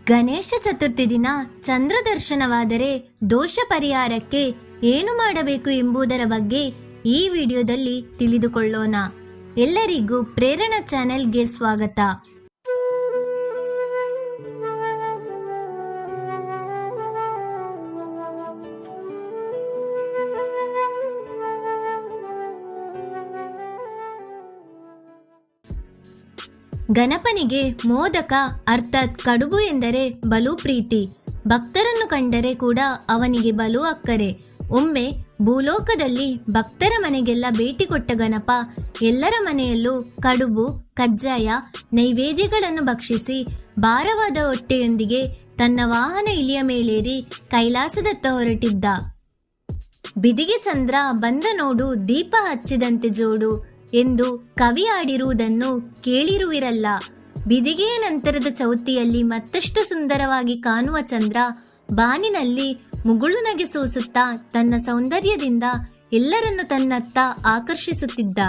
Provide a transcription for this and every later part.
ಗಣೇಶ ಚತುರ್ಥಿ ದಿನ ಚಂದ್ರ ದರ್ಶನವಾದರೆ ದೋಷ ಪರಿಹಾರಕ್ಕೆ ಏನು ಮಾಡಬೇಕು ಎಂಬುದರ ಬಗ್ಗೆ ಈ ವಿಡಿಯೋದಲ್ಲಿ ತಿಳಿದುಕೊಳ್ಳೋಣ. ಎಲ್ಲರಿಗೂ ಪ್ರೇರಣಾ ಚಾನೆಲ್ಗೆ ಸ್ವಾಗತ. ಗಣಪನಿಗೆ ಮೋದಕ ಅರ್ಥಾತ್ ಕಡುಬು ಎಂದರೆ ಬಲು ಪ್ರೀತಿ. ಭಕ್ತರನ್ನು ಕಂಡರೆ ಕೂಡ ಅವನಿಗೆ ಬಲು ಅಕ್ಕರೆ. ಒಮ್ಮೆ ಭೂಲೋಕದಲ್ಲಿ ಭಕ್ತರ ಮನೆಗೆಲ್ಲ ಭೇಟಿ ಕೊಟ್ಟ ಗಣಪ ಎಲ್ಲರ ಮನೆಯಲ್ಲೂ ಕಡುಬು ಕಜ್ಜಾಯ ನೈವೇದ್ಯಗಳನ್ನು ಭಕ್ಷಿಸಿ ಭಾರವಾದ ಹೊಟ್ಟೆಯೊಂದಿಗೆ ತನ್ನ ವಾಹನ ಇಲಿಯ ಮೇಲೇರಿ ಕೈಲಾಸದತ್ತ ಹೊರಟಿದ್ದ. ಬಿದಿಗೆ ಚಂದ್ರ ಬಂದ ನೋಡು ದೀಪ ಹಚ್ಚಿದಂತೆ ಜೋಡು ಎಂದು ಕವಿ ಆಡಿರುವುದನ್ನು ಕೇಳಿರುವಿರಲ್ಲ. ಬಿದಿಗೆಯ ನಂತರದ ಚೌತಿಯಲ್ಲಿ ಮತ್ತಷ್ಟು ಸುಂದರವಾಗಿ ಕಾಣುವ ಚಂದ್ರ ಬಾನಿನಲ್ಲಿ ಮುಗುಳು ನಗೆ ಸೂಸುತ್ತಾ ತನ್ನ ಸೌಂದರ್ಯದಿಂದ ಎಲ್ಲರನ್ನು ತನ್ನತ್ತ ಆಕರ್ಷಿಸುತ್ತಿದ್ದ.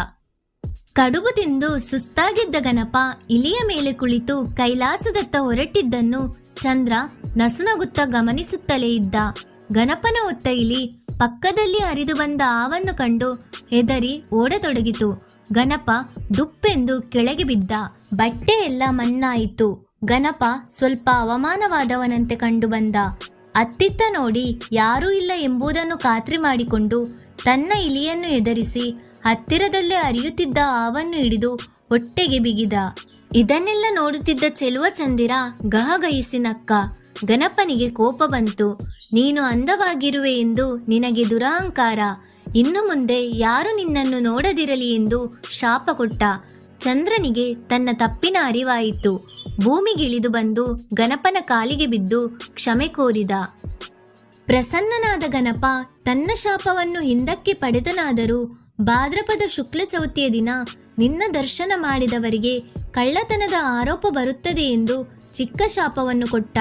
ಕಡುಬು ತಿಂದು ಸುಸ್ತಾಗಿದ್ದ ಗಣಪ ಇಲಿಯ ಮೇಲೆ ಕುಳಿತು ಕೈಲಾಸದತ್ತ ಹೊರಟಿದ್ದನ್ನು ಚಂದ್ರ ನಸುನಗುತ್ತಾ ಗಮನಿಸುತ್ತಲೇ ಇದ್ದ. ಗಣಪನ ಹೊತ್ತ ಇಲಿ ಪಕ್ಕದಲ್ಲಿ ಹರಿದು ಬಂದ ಹಾವನ್ನು ಕಂಡು ಹೆದರಿ ಓಡತೊಡಗಿತು. ಗಣಪ ದುಪ್ಪೆಂದು ಕೆಳಗೆ ಬಿದ್ದ. ಬಟ್ಟೆ ಎಲ್ಲ ಮಣ್ಣಾಯಿತು. ಗಣಪ ಸ್ವಲ್ಪ ಅವಮಾನವಾದವನಂತೆ ಕಂಡು ಬಂದ. ಅತ್ತಿತ್ತ ನೋಡಿ ಯಾರೂ ಇಲ್ಲ ಎಂಬುದನ್ನು ಖಾತ್ರಿ ಮಾಡಿಕೊಂಡು ತನ್ನ ಇಲಿಯನ್ನು ಎದುರಿಸಿ ಹತ್ತಿರದಲ್ಲೇ ಹರಿಯುತ್ತಿದ್ದ ಹಾವನ್ನು ಹಿಡಿದು ಹೊಟ್ಟೆಗೆ ಬಿಗಿದ. ಇದನ್ನೆಲ್ಲ ನೋಡುತ್ತಿದ್ದ ಚೆಲುವ ಚಂದಿರ ಗಹಗಹಿಸಿ ನಕ್ಕ. ಗಣಪನಿಗೆ ಕೋಪ ಬಂತು. ನೀನು ಅಂದವಾಗಿರುವೆ ಎಂದು ನಿನಗೆ ದುರಹಂಕಾರ. ಇನ್ನು ಮುಂದೆ ಯಾರು ನಿನ್ನನ್ನು ನೋಡದಿರಲಿ ಎಂದು ಶಾಪ ಕೊಟ್ಟ. ಚಂದ್ರನಿಗೆ ತನ್ನ ತಪ್ಪಿನ ಅರಿವಾಯಿತು. ಭೂಮಿಗಿಳಿದು ಬಂದು ಗಣಪನ ಕಾಲಿಗೆ ಬಿದ್ದು ಕ್ಷಮೆ ಕೋರಿದ. ಪ್ರಸನ್ನನಾದ ಗಣಪ ತನ್ನ ಶಾಪವನ್ನು ಹಿಂದಕ್ಕೆ ಪಡೆದನಾದರೂ ಭಾದ್ರಪದ ಶುಕ್ಲ ಚೌತಿಯ ದಿನ ನಿನ್ನ ದರ್ಶನ ಮಾಡಿದವರಿಗೆ ಕಳ್ಳತನದ ಆರೋಪ ಬರುತ್ತದೆ ಎಂದು ಚಿಕ್ಕ ಶಾಪವನ್ನು ಕೊಟ್ಟ.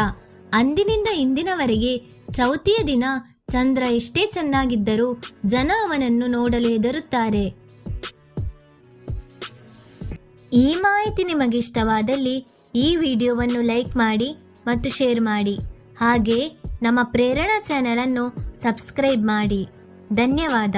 ಅಂದಿನಿಂದ ಇಂದಿನವರೆಗೆ ಚೌತಿಯ ದಿನ ಚಂದ್ರ ಎಷ್ಟೇ ಚೆನ್ನಾಗಿದ್ದರೂ ಜನ ಅವನನ್ನು ನೋಡಲು ಹೆದರುತ್ತಾರೆ. ಈ ಮಾಹಿತಿ ನಿಮಗಿಷ್ಟವಾದಲ್ಲಿ ಈ ವಿಡಿಯೋವನ್ನು ಲೈಕ್ ಮಾಡಿ ಮತ್ತು ಶೇರ್ ಮಾಡಿ. ಹಾಗೆ ನಮ್ಮ ಪ್ರೇರಣಾ ಚಾನೆಲ್ ಅನ್ನು ಸಬ್ಸ್ಕ್ರೈಬ್ ಮಾಡಿ. ಧನ್ಯವಾದ.